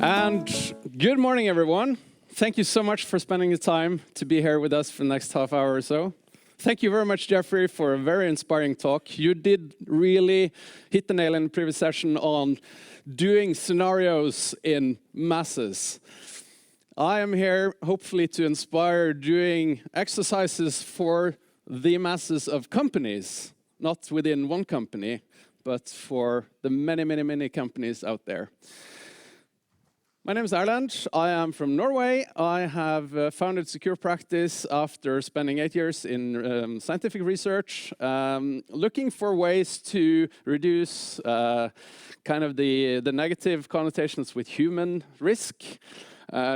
And good morning, everyone. Thank you so much for spending the time to be here with us for the next half hour or so. Thank you very much, Jeffrey, for a very inspiring talk. You did really hit the nail in the previous session on doing scenarios in masses. I am here, hopefully, to inspire doing exercises for the masses of companies, not within one company, but for the many, many, many companies out there. My name is Erlend. I am from Norway. I have founded Secure Practice after spending 8 years in scientific research, looking for ways to reduce kind of the negative connotations with human risk,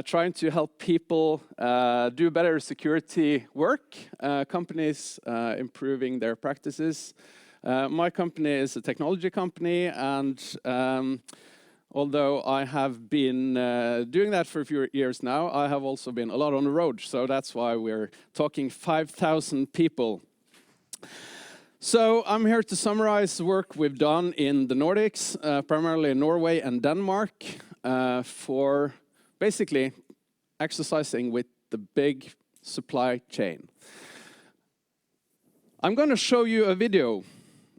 trying to help people do better security work, companies improving their practices. My company is a technology company, and although I have been doing that for a few years now, I have also been a lot on the road. So that's why we're talking 5,000 people. So I'm here to summarize the work we've done in the Nordics, primarily in Norway and Denmark, for basically exercising with the big supply chain. I'm going to show you a video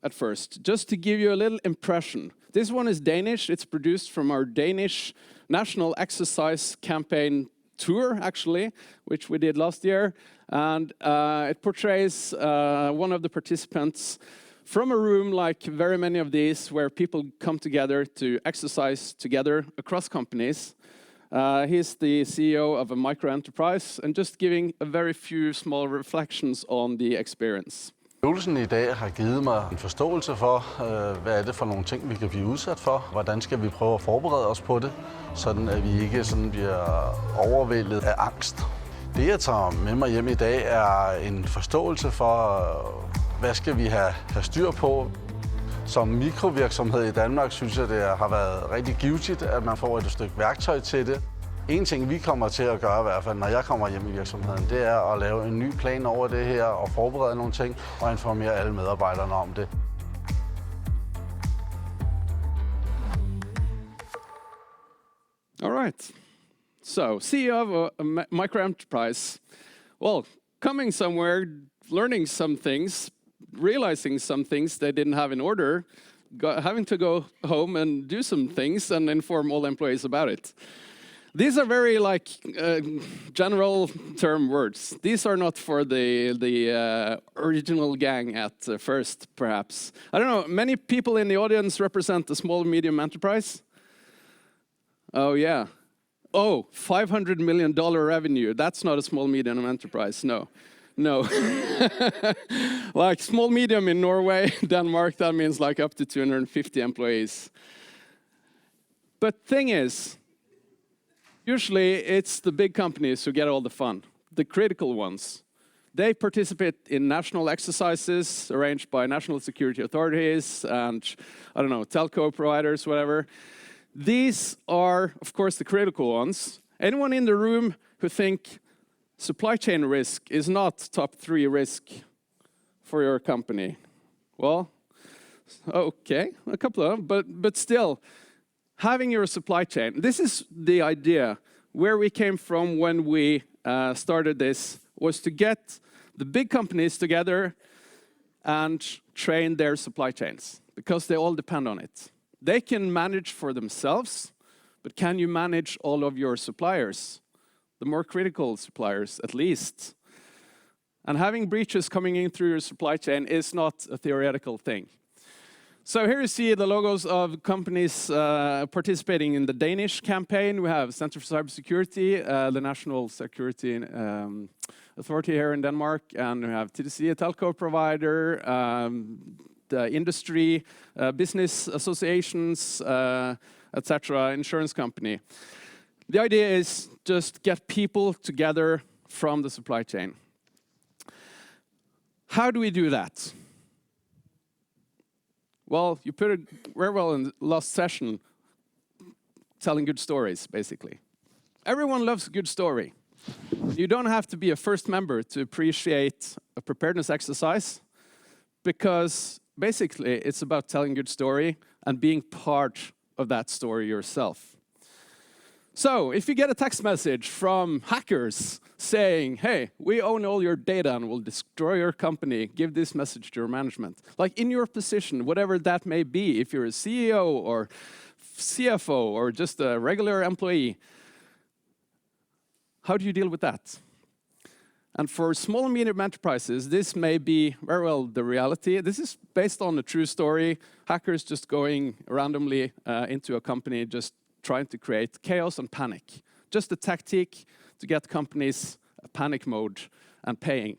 at first, just to give you a little impression. This one is Danish. It's produced from our Danish national exercise campaign tour, actually, which we did last year. And it portrays one of the participants from a room like very many of these, where people come together to exercise together across companies. He's the CEO of a micro-enterprise, and just giving a very few small reflections on the experience. Øvelsen i dag har givet mig en forståelse for, hvad er det for nogle ting, vi kan blive udsat for. Hvordan skal vi prøve at forberede os på det, sådan at vi ikke sådan bliver overvældet af angst. Det, jeg tager med mig hjem i dag, er en forståelse for, hvad skal vi have styr på. Som mikrovirksomhed i Danmark synes jeg, det har været rigtig givtigt, at man får et stykke værktøj til det. En ting, vi kommer til at gøre, i hvert fald når jeg kommer hjem i virksomheden, det er at lave en ny plan over det her og forberede nogle ting og informere alle medarbejderne om det. All right. So, CEO of a micro-enterprise. Well, coming somewhere, learning some things, realizing some things they didn't have in order, having to go home and do some things and inform all employees about it. These are very general term words. These are not for the original gang at first, perhaps. I don't know, many people in the audience represent a small, medium enterprise? Oh, yeah. Oh, $500 million revenue. That's not a small, medium enterprise, no. No. Like small, medium in Norway, Denmark, that means like up to 250 employees. But thing is, usually, it's the big companies who get all the fun, the critical ones. They participate in national exercises arranged by national security authorities and, I don't know, telco providers, whatever. These are, of course, the critical ones. Anyone in the room who think supply chain risk is not top 3 risk for your company? Well, okay, a couple of them, but still, having your supply chain, this is the idea. Where we came from when we started this was to get the big companies together and train their supply chains, because they all depend on it. They can manage for themselves, but can you manage all of your suppliers? The more critical suppliers, at least. And having breaches coming in through your supply chain is not a theoretical thing. So here you see the logos of companies participating in the Danish campaign. We have Centre for Cybersecurity, the National Security Authority here in Denmark, and we have TDC, a telco provider, the industry, business associations, etc., insurance company. The idea is just get people together from the supply chain. How do we do that? Well, you put it very well in the last session, telling good stories, basically. Everyone loves a good story. You don't have to be a first member to appreciate a preparedness exercise, because basically it's about telling a good story and being part of that story yourself. So if you get a text message from hackers saying, hey, we own all your data and will destroy your company, give this message to your management. Like in your position, whatever that may be, if you're a CEO or CFO or just a regular employee, how do you deal with that? And for small and medium enterprises, this may be very well the reality. This is based on a true story. Hackers just going randomly into a company, just trying to create chaos and panic. Just a tactic to get companies a panic mode and paying.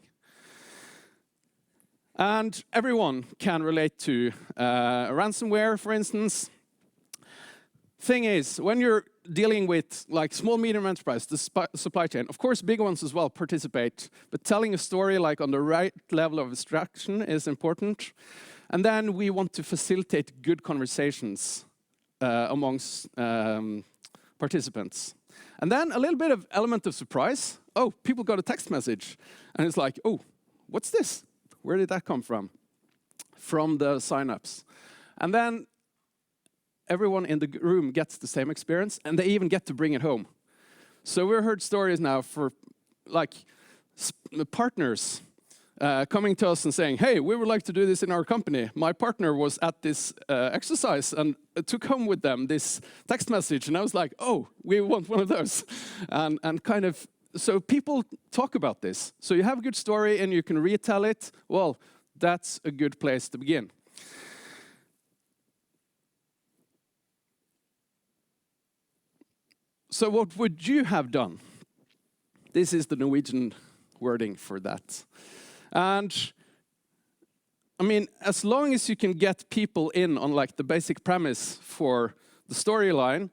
And everyone can relate to ransomware, for instance. Thing is, when you're dealing with like small, medium enterprise, the supply chain, of course, big ones as well participate, but telling a story like on the right level of abstraction is important. And then we want to facilitate good conversations amongst participants. And then a little bit of element of surprise. Oh, people got a text message. And it's like, oh, what's this? Where did that come from? From the signups. And then everyone in the room gets the same experience, and they even get to bring it home. So we've heard stories now for like partners coming to us and saying, hey, we would like to do this in our company. My partner was at this exercise and took home with them this text message. And I was like, oh, we want one of those. And kind of, so people talk about this. So you have a good story and you can retell it. Well, that's a good place to begin. So what would you have done? This is the Norwegian wording for that. And I mean, as long as you can get people in on like the basic premise for the storyline,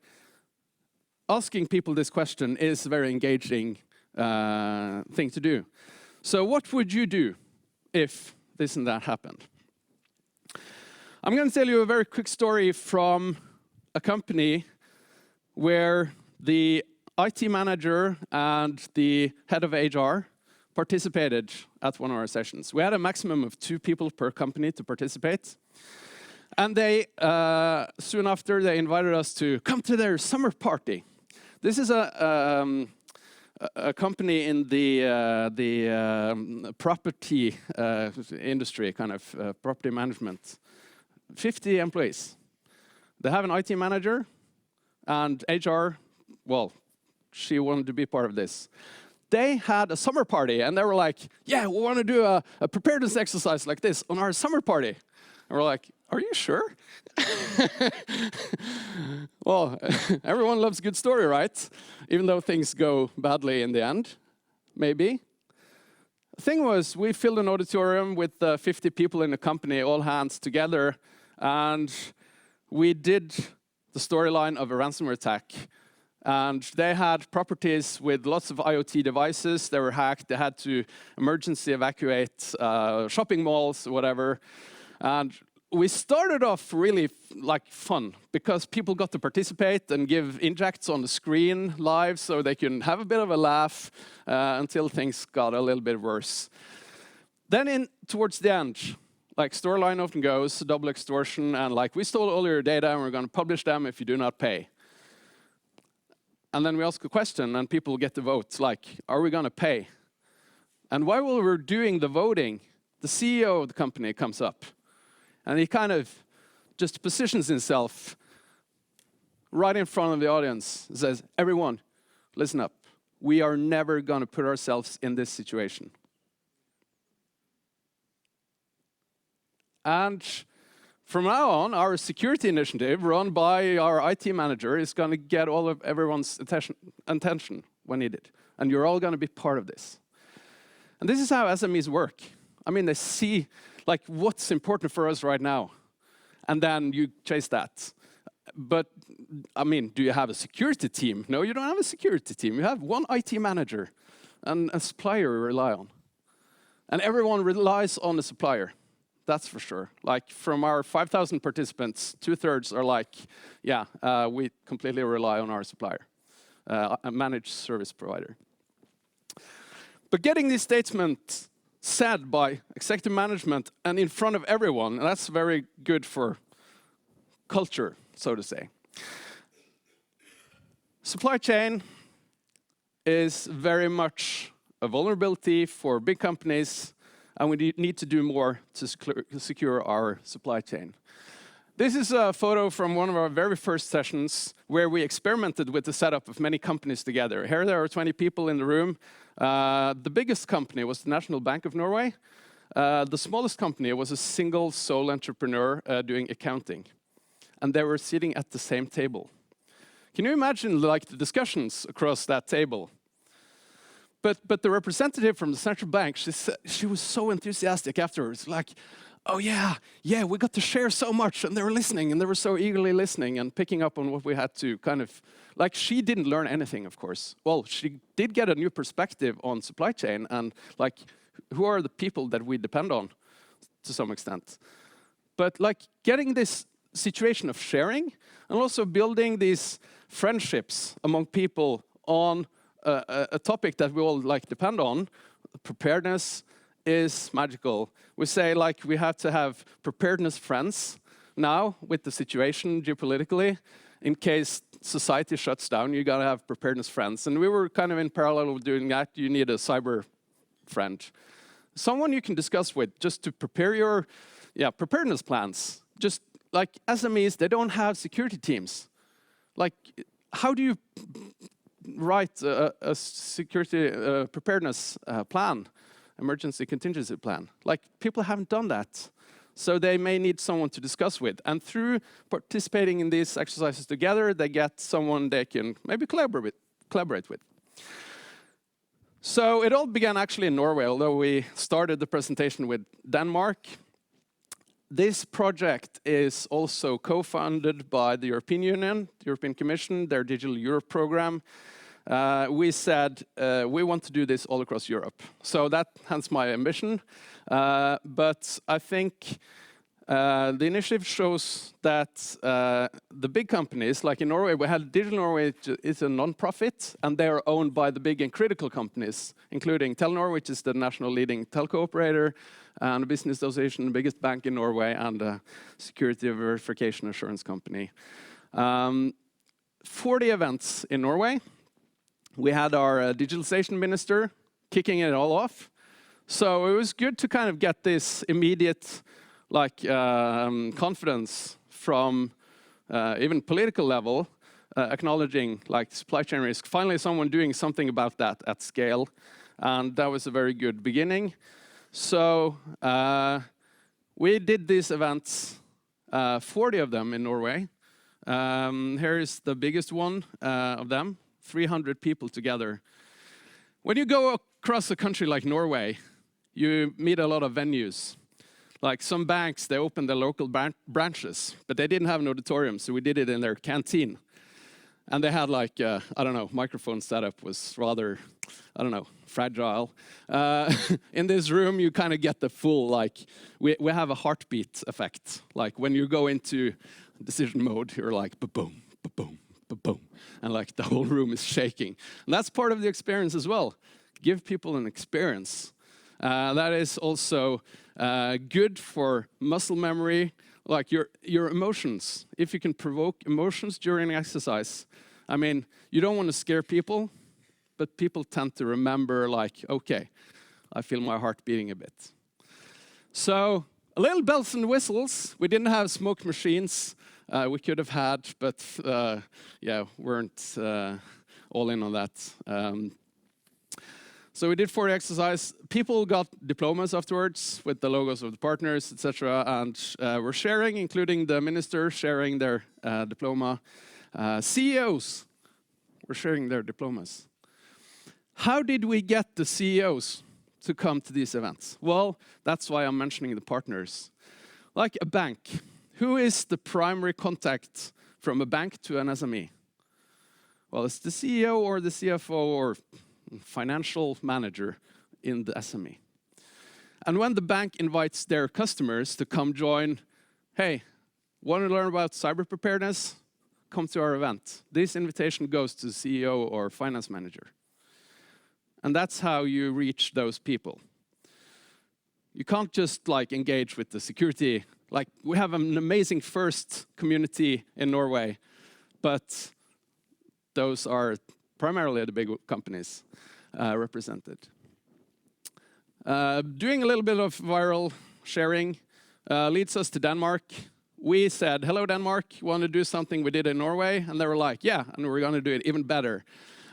asking people this question is a very engaging thing to do. So what would you do if this and that happened? I'm going to tell you a very quick story from a company where the IT manager and the head of HR participated at one of our sessions. We had a maximum of 2 people per company to participate. And they, soon after, they invited us to come to their summer party. This is a company in the property industry, kind of property management. 50 employees. They have an IT manager, and HR, well, she wanted to be part of this. They had a summer party, and they were like, yeah, we want to do a preparedness exercise like this on our summer party. And we're like, are you sure? Well, everyone loves a good story, right? Even though things go badly in the end, maybe. The thing was, we filled an auditorium with 50 people in the company, all hands together, and we did the storyline of a ransomware attack. And they had properties with lots of IoT devices. They were hacked. They had to emergency evacuate shopping malls, whatever. And we started off really like fun because people got to participate and give injects on the screen live so they can have a bit of a laugh until things got a little bit worse. Then towards the end, like storyline often goes, double extortion, and like we stole all your data and we're going to publish them if you do not pay. And then we ask a question, and people get to vote, like, are we going to pay? And while we were doing the voting, the CEO of the company comes up, and he kind of just positions himself right in front of the audience and says, everyone, listen up. We are never going to put ourselves in this situation. And from now on, our security initiative, run by our IT manager, is going to get all of everyone's attention when needed. And you're all going to be part of this. And this is how SMEs work. I mean, they see like what's important for us right now. And then you chase that. But, I mean, do you have a security team? No, you don't have a security team. You have one IT manager and a supplier you rely on. And everyone relies on the supplier. That's for sure. Like from our 5,000 participants, 2/3 are like, yeah, we completely rely on our supplier, a managed service provider. But getting these statements said by executive management and in front of everyone, that's very good for culture, so to say. supply chain is very much a vulnerability for big companies, and we need to do more to secure our supply chain. This is a photo from one of our very first sessions where we experimented with the setup of many companies together. Here there are 20 people in the room. The biggest company was the National Bank of Norway. The smallest company was a single sole entrepreneur doing accounting. And they were sitting at the same table. Can you imagine like the discussions across that table? But the representative from the central bank, she was so enthusiastic afterwards, like, oh yeah, we got to share so much, and they were listening, and they were so eagerly listening and picking up on what we had to kind of, like she didn't learn anything, of course. Well, she did get a new perspective on supply chain and like, who are the people that we depend on to some extent. But like getting this situation of sharing and also building these friendships among people on a topic that we all like depend on, preparedness, is magical. We say like we have to have preparedness friends now with the situation geopolitically. In case society shuts down, you gotta have preparedness friends. And we were kind of in parallel with doing that. You need a cyber friend. Someone you can discuss with just to prepare your preparedness plans. Just like SMEs, they don't have security teams. Like, how do you write a security preparedness plan? Emergency contingency plan. Like, people haven't done that. So they may need someone to discuss with. And through participating in these exercises together, they get someone they can maybe collaborate with. So it all began actually in Norway, although we started the presentation with Denmark. This project is also co-funded by the European Union, the European Commission, their Digital Europe program. We said we want to do this all across Europe. So hence my ambition. But I think the initiative shows that the big companies, like in Norway, we had Digital Norway is a non-profit, and they are owned by the big and critical companies, including Telenor, which is the national leading telco operator, and a business association, the biggest bank in Norway, and a security verification assurance company. 40 events in Norway. We had our digitalization minister kicking it all off. So it was good to kind of get this immediate confidence from even political level, acknowledging like supply chain risk. Finally, someone doing something about that at scale. And that was a very good beginning. So we did these events, 40 of them in Norway. Here is the biggest one of them. 300 people together. When you go across a country like Norway, you meet a lot of venues. Like some banks, they opened their local branches, but they didn't have an auditorium, so we did it in their canteen. And they had like, microphone setup was rather, fragile. In this room, you kind of get the full, we have a heartbeat effect. Like when you go into decision mode, you're like, ba-boom, ba-boom, ba-boom. And like the whole room is shaking. And that's part of the experience as well. Give people an experience. That is also good for muscle memory, like your emotions. If you can provoke emotions during an exercise, I mean, you don't want to scare people, but people tend to remember like, okay, I feel my heart beating a bit. So a little bells and whistles. We didn't have smoke machines. We could have had, but weren't all in on that. So we did 40 exercises. People got diplomas afterwards with the logos of the partners, etc. And we're sharing, including the minister sharing their diploma. CEOs were sharing their diplomas. How did we get the CEOs to come to these events? Well, that's why I'm mentioning the partners. Like a bank. Who is the primary contact from a bank to an SME? Well, it's the CEO or the CFO or financial manager in the SME. And when the bank invites their customers to come join, hey, want to learn about cyber preparedness? Come to our event. This invitation goes to the CEO or finance manager. And that's how you reach those people. You can't just engage with the security. We have an amazing first community in Norway, but those are primarily the big companies represented. Doing a little bit of viral sharing leads us to Denmark. We said, hello Denmark, you want to do something we did in Norway? And they were like, yeah, and we're going to do it even better.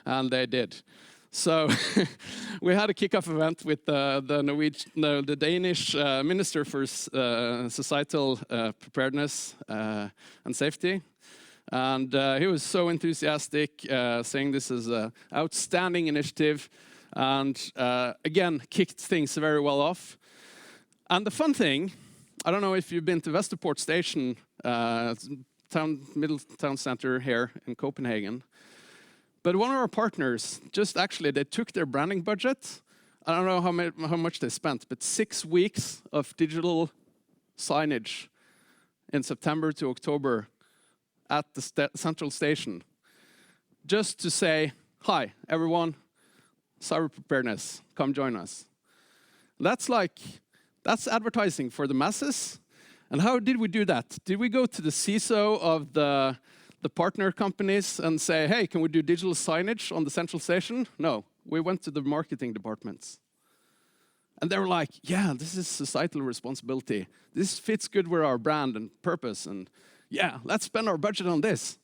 And they did. So we had a kickoff event with the Danish Minister for Societal Preparedness and Safety. And he was so enthusiastic, saying this is an outstanding initiative. And again, kicked things very well off. And the fun thing, I don't know if you've been to Vesterport Station, middle town center here in Copenhagen. But one of our partners, they took their branding budget. I don't know how much they spent, but 6 weeks of digital signage in September to October at the central station. Just to say, hi, everyone, cyber preparedness, come join us. That's advertising for the masses. And how did we do that? Did we go to the CISO of the partner companies and say, hey, can we do digital signage on the central station? No, we went to the marketing departments. And they were like, yeah, this is societal responsibility. This fits good with our brand and purpose. And yeah, let's spend our budget on this.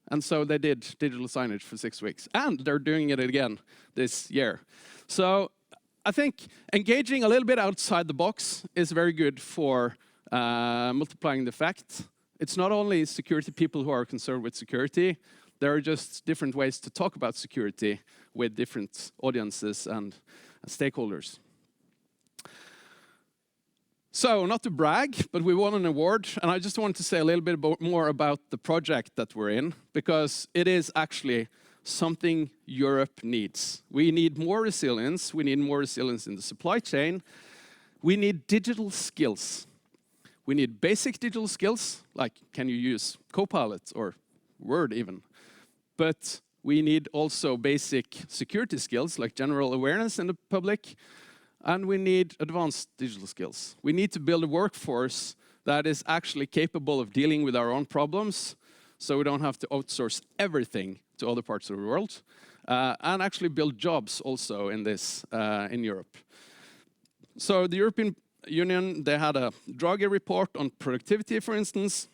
And so they did digital signage for 6 weeks. And they're doing it again this year. So I think engaging a little bit outside the box is very good for multiplying the effect. It's not only security people who are concerned with security. There are just different ways to talk about security with different audiences and stakeholders. So, not to brag, but we won an award, and I just wanted to say a little bit more about the project that we're in, because it is actually something Europe needs. We need more resilience. We need more resilience in the supply chain. We need digital skills. We need basic digital skills, like can you use Copilot or Word even. But we need also basic security skills, like general awareness in the public. And we need advanced digital skills. We need to build a workforce that is actually capable of dealing with our own problems, so we don't have to outsource everything to other parts of the world, and actually build jobs also in this in Europe. So the European Union, they had a Draghi report on productivity, for instance,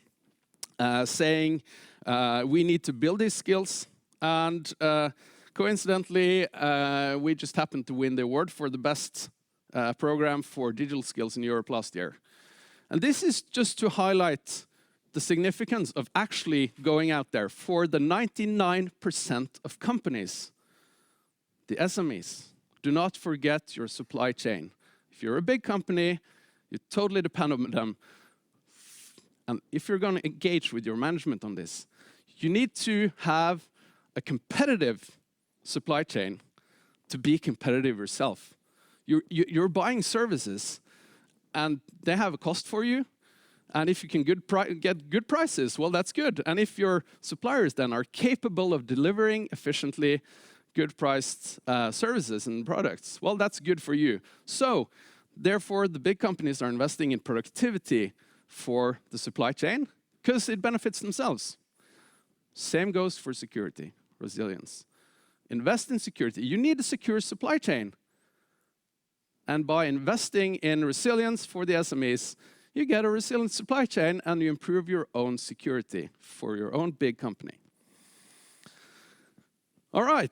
saying we need to build these skills, and coincidentally, we just happened to win the award for the best program for digital skills in Europe last year. And this is just to highlight the significance of actually going out there for the 99% of companies, the SMEs. Do not forget your supply chain. If you're a big company, you totally depend on them. And if you're going to engage with your management on this, you need to have a competitive supply chain to be competitive yourself. You're buying services, and they have a cost for you. And if you can get good prices, well, that's good. And if your suppliers then are capable of delivering efficiently good-priced services and products, well, that's good for you. So, therefore, the big companies are investing in productivity for the supply chain because it benefits themselves. Same goes for security, resilience. Invest in security. You need a secure supply chain. And by investing in resilience for the SMEs, you get a resilient supply chain and you improve your own security for your own big company. All right.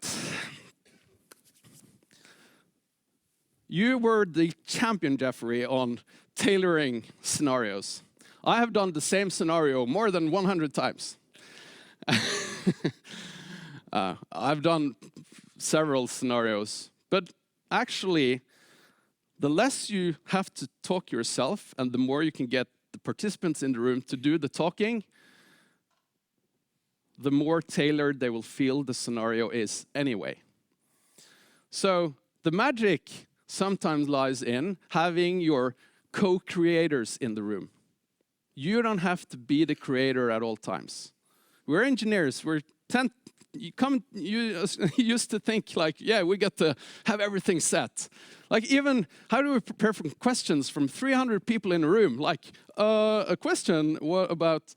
You were the champion, Jeffrey, on tailoring scenarios. I have done the same scenario more than 100 times. I've done several scenarios, but actually, the less you have to talk yourself and the more you can get the participants in the room to do the talking, the more tailored they will feel the scenario is anyway. So the magic sometimes lies in having your co-creators in the room. You don't have to be the creator at all times. We're engineers. You used to think like, yeah, we get to have everything set. Like even, how do we prepare for questions from 300 people in a room? Like, a question, what about,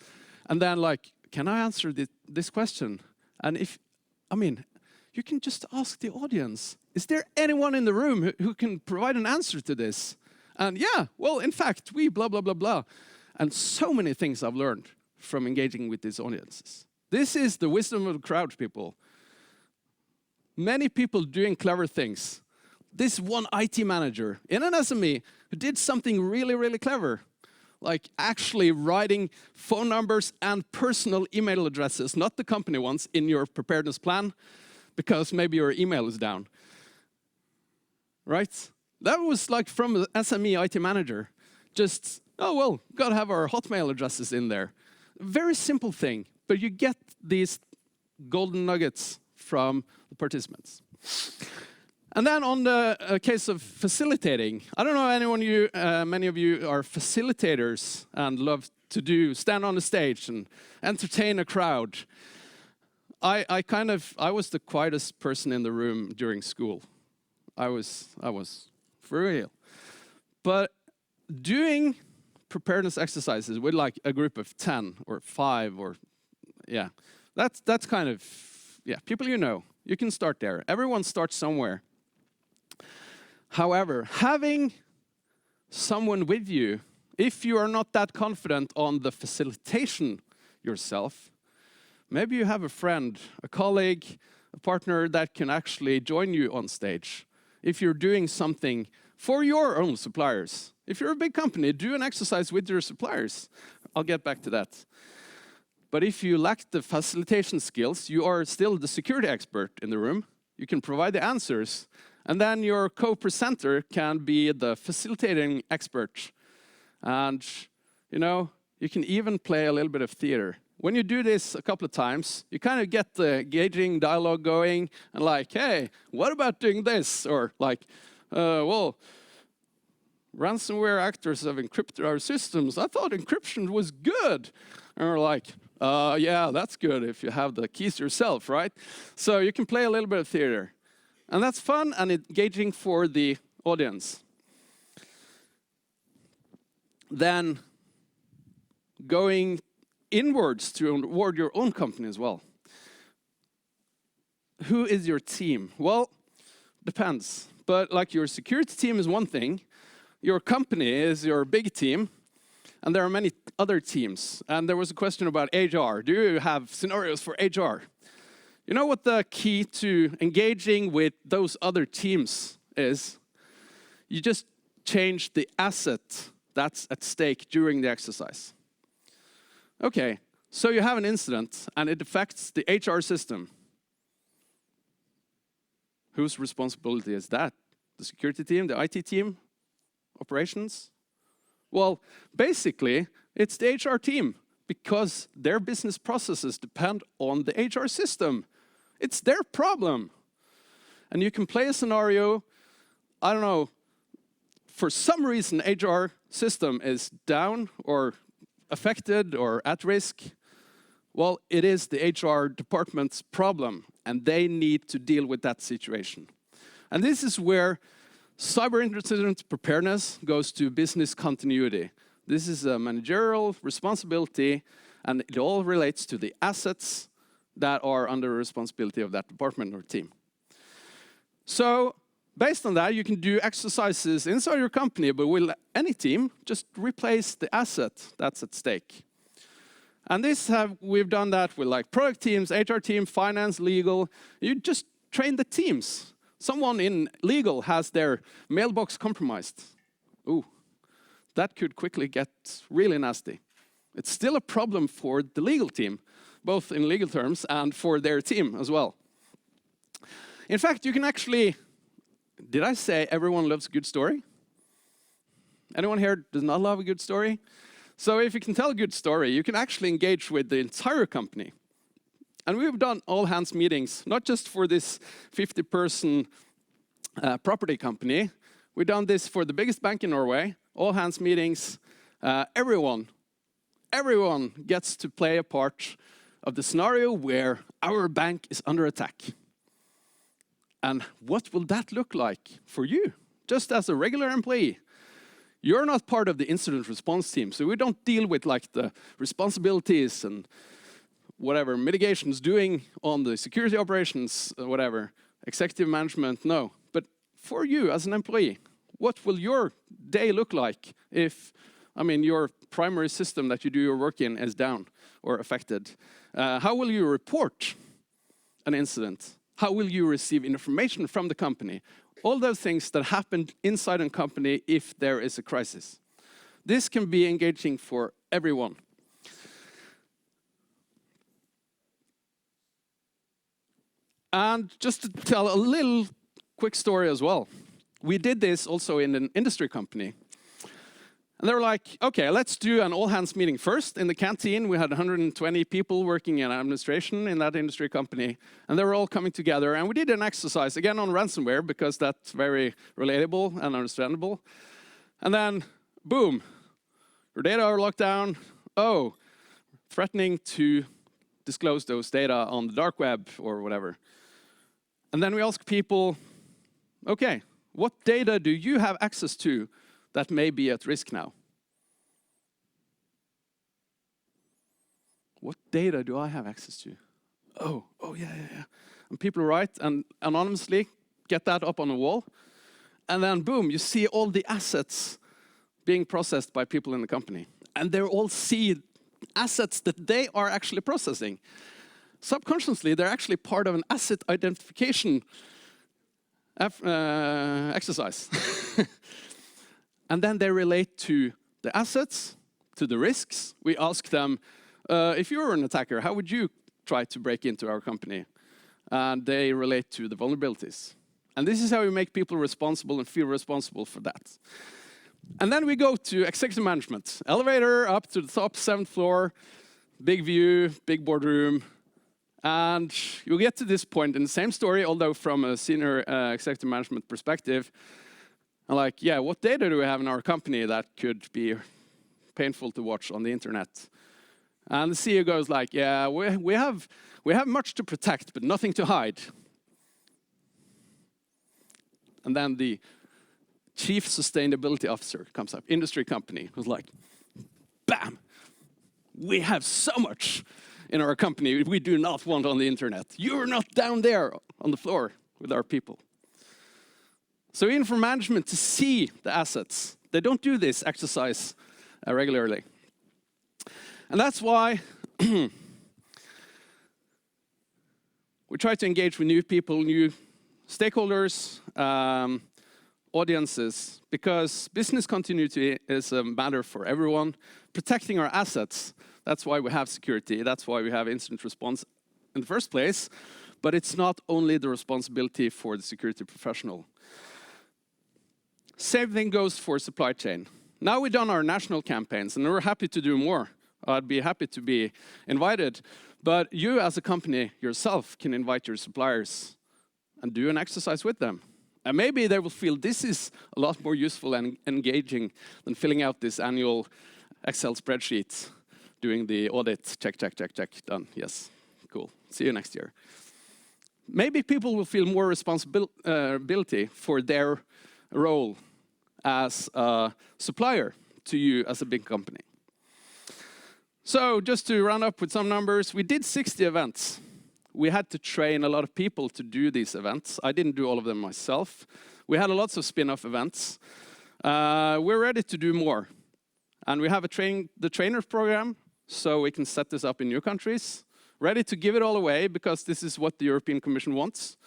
and then like, can I answer this question? And if I mean, you can just ask the audience, is there anyone in the room who can provide an answer to this? And yeah, well, in fact, we blah, blah, blah, blah. And so many things I've learned from engaging with these audiences. This is the wisdom of the crowd, people. Many people doing clever things. This one IT manager in an SME who did something really, really clever, like actually writing phone numbers and personal email addresses, not the company ones, in your preparedness plan, because maybe your email is down. Right? That was like from an SME IT manager. Just, oh, well, gotta have our Hotmail addresses in there. Very simple thing, but you get these golden nuggets from the participants. And then on the case of facilitating, I don't know many of you are facilitators and love to stand on the stage and entertain a crowd. I was the quietest person in the room during school. I was for real. But doing preparedness exercises with like a group of 10 or 5 or, yeah, that's kind of, yeah, people you know. You can start there. Everyone starts somewhere. However, having someone with you, if you are not that confident on the facilitation yourself, maybe you have a friend, a colleague, a partner that can actually join you on stage. If you're doing something for your own suppliers. If you're a big company, do an exercise with your suppliers. I'll get back to that. But if you lack the facilitation skills, you are still the security expert in the room. You can provide the answers. And then your co-presenter can be the facilitating expert. And, you know, you can even play a little bit of theater. When you do this a couple of times, you kind of get the engaging dialogue going and like, hey, what about doing this? Or like, well, ransomware actors have encrypted our systems. I thought encryption was good. And we're like, yeah, that's good if you have the keys yourself, right? So you can play a little bit of theater. And that's fun and engaging for the audience. Then going inwards toward your own company as well. Who is your team? Well, depends. But like your security team is one thing. Your company is your big team. And there are many other teams. And there was a question about HR. Do you have scenarios for HR? You know what the key to engaging with those other teams is? You just change the asset that's at stake during the exercise. Okay, so you have an incident and it affects the HR system. Whose responsibility is that? The security team, the IT team, operations? Well, basically, it's the HR team because their business processes depend on the HR system. It's their problem. And you can play a scenario, I don't know, for some reason HR system is down or affected or at risk. Well, it is the HR department's problem and they need to deal with that situation. And this is where cyber incident preparedness goes to business continuity. This is a managerial responsibility, and it all relates to the assets that are under the responsibility of that department or team. So, based on that, you can do exercises inside your company, but with any team, just replace the asset that's at stake. And we've done that with like product teams, HR team, finance, legal. You just train the teams. Someone in legal has their mailbox compromised. Ooh, that could quickly get really nasty. It's still a problem for the legal team, both in legal terms and for their team as well. In fact, you can actually, did I say everyone loves a good story? Anyone here does not love a good story? So if you can tell a good story, you can actually engage with the entire company. And we've done all-hands meetings, not just for this 50-person property company. We've done this for the biggest bank in Norway, all-hands meetings. Everyone gets to play a part of the scenario where our bank is under attack. And what will that look like for you, just as a regular employee? You're not part of the incident response team, so we don't deal with like the responsibilities and whatever, mitigations doing on the security operations, whatever, executive management, no. But for you as an employee, what will your day look like if, I mean, your primary system that you do your work in is down or affected? How will you report an incident? How will you receive information from the company? All those things that happen inside a company if there is a crisis. This can be engaging for everyone. And just to tell a little quick story as well. We did this also in an industry company. And they were like, okay, let's do an all-hands meeting first. In the canteen, we had 120 people working in administration in that industry company. And they were all coming together. And we did an exercise, again on ransomware, because that's very relatable and understandable. And then, boom, your data are locked down. Oh, threatening to disclose those data on the dark web or whatever. And then we ask people, okay, what data do you have access to that may be at risk now? What data do I have access to? Oh, yeah. And people write and anonymously get that up on the wall. And then boom, you see all the assets being processed by people in the company. And they all see assets that they are actually processing. Subconsciously, they're actually part of an asset identification exercise. And then they relate to the assets, to the risks. We ask them, if you were an attacker, how would you try to break into our company? And they relate to the vulnerabilities. And this is how we make people responsible and feel responsible for that. And then we go to executive management. Elevator up to the top, 7th floor, big view, big boardroom. And you'll get to this point in the same story, although from a senior executive management perspective. And like, yeah, what data do we have in our company that could be painful to watch on the internet? And the CEO goes like, yeah, we have much to protect, but nothing to hide. And then the chief sustainability officer comes up, industry company, who's like, bam, we have so much in our company we do not want on the internet. You're not down there on the floor with our people. So even for management to see the assets, they don't do this exercise regularly. And that's why we try to engage with new people, new stakeholders, audiences, because business continuity is a matter for everyone. Protecting our assets, that's why we have security, that's why we have incident response in the first place, but it's not only the responsibility for the security professional. Same thing goes for supply chain. Now we've done our national campaigns, and we're happy to do more. I'd be happy to be invited, but you as a company yourself can invite your suppliers and do an exercise with them. And maybe they will feel this is a lot more useful and engaging than filling out this annual Excel spreadsheet, doing the audit, check, done, yes, cool, see you next year. Maybe people will feel more responsibility for their role as a supplier to you as a big company. So just to round up with some numbers, we did 60 events. We had to train a lot of people to do these events. I didn't do all of them myself. We had lots of spin-off events. We're ready to do more. And we have the trainers program, so we can set this up in new countries. Ready to give it all away, because this is what the European Commission wants.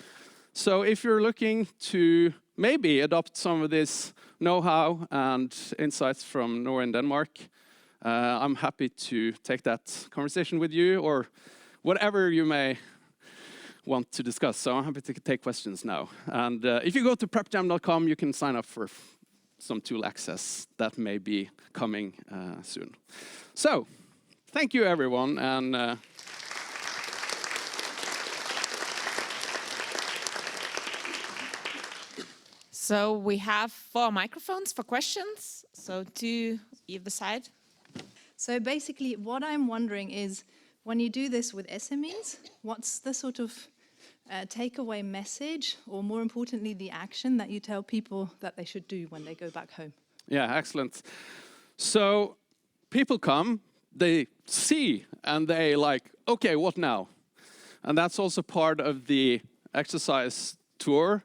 So if you're looking to maybe adopt some of this know-how and insights from Norway and Denmark, I'm happy to take that conversation with you, or whatever you may want to discuss. So I'm happy to take questions now. And if you go to prepjam.com, you can sign up for some tool access that may be coming soon. So thank you, everyone. And so we have 4 microphones for questions. So to either side. So basically, what I'm wondering is, when you do this with SMEs, what's the sort of takeaway message, or more importantly, the action that you tell people that they should do when they go back home? yeah, excellent. So people come, they see and they like, okay, what now? And that's also part of the exercise tour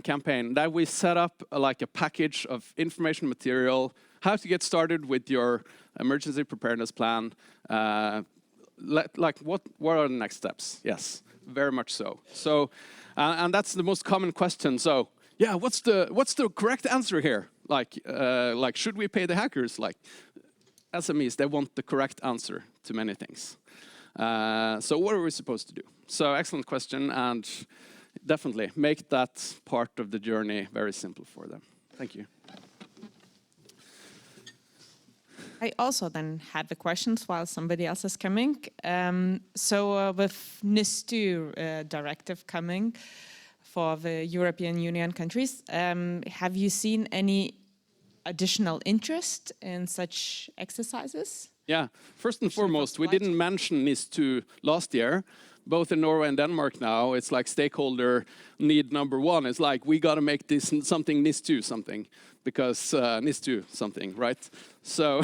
campaign, that we set up like a package of information material, how to get started with your emergency preparedness plan, like what are the next steps? Yes, very much so. So, and that's the most common question. So, yeah, what's the correct answer here? Like should we pay the hackers? Like SMEs, they want the correct answer to many things. So what are we supposed to do? So excellent question, and definitely make that part of the journey very simple for them. Thank you. I also then have the questions while somebody else is coming. So with NIS2 directive coming for the European Union countries, have you seen any additional interest in such exercises? Yeah, first and foremost, we didn't mention NIS2 last year. Both in Norway and Denmark now, it's like stakeholder need number one. It's like, we got to make this something NIS2 something, because NIS2 something, right? So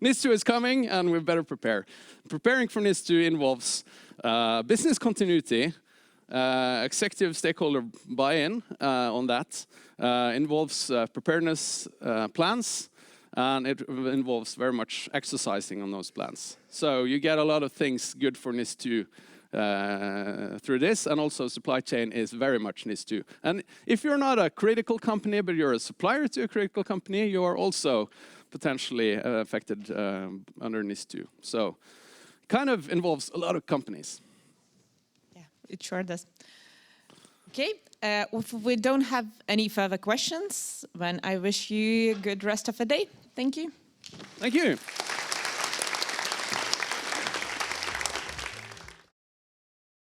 NIS2 is coming, and we better prepare. Preparing for NIS2 involves business continuity, executive stakeholder buy-in on that, involves preparedness plans, and it involves very much exercising on those plans. So you get a lot of things good for NIS2 through this, and also supply chain is very much NIS2. And if you're not a critical company, but you're a supplier to a critical company, you are also potentially affected under NIS2. So kind of involves a lot of companies. Yeah, it sure does. Okay, if we don't have any further questions, then I wish you a good rest of the day. Thank you. Thank you.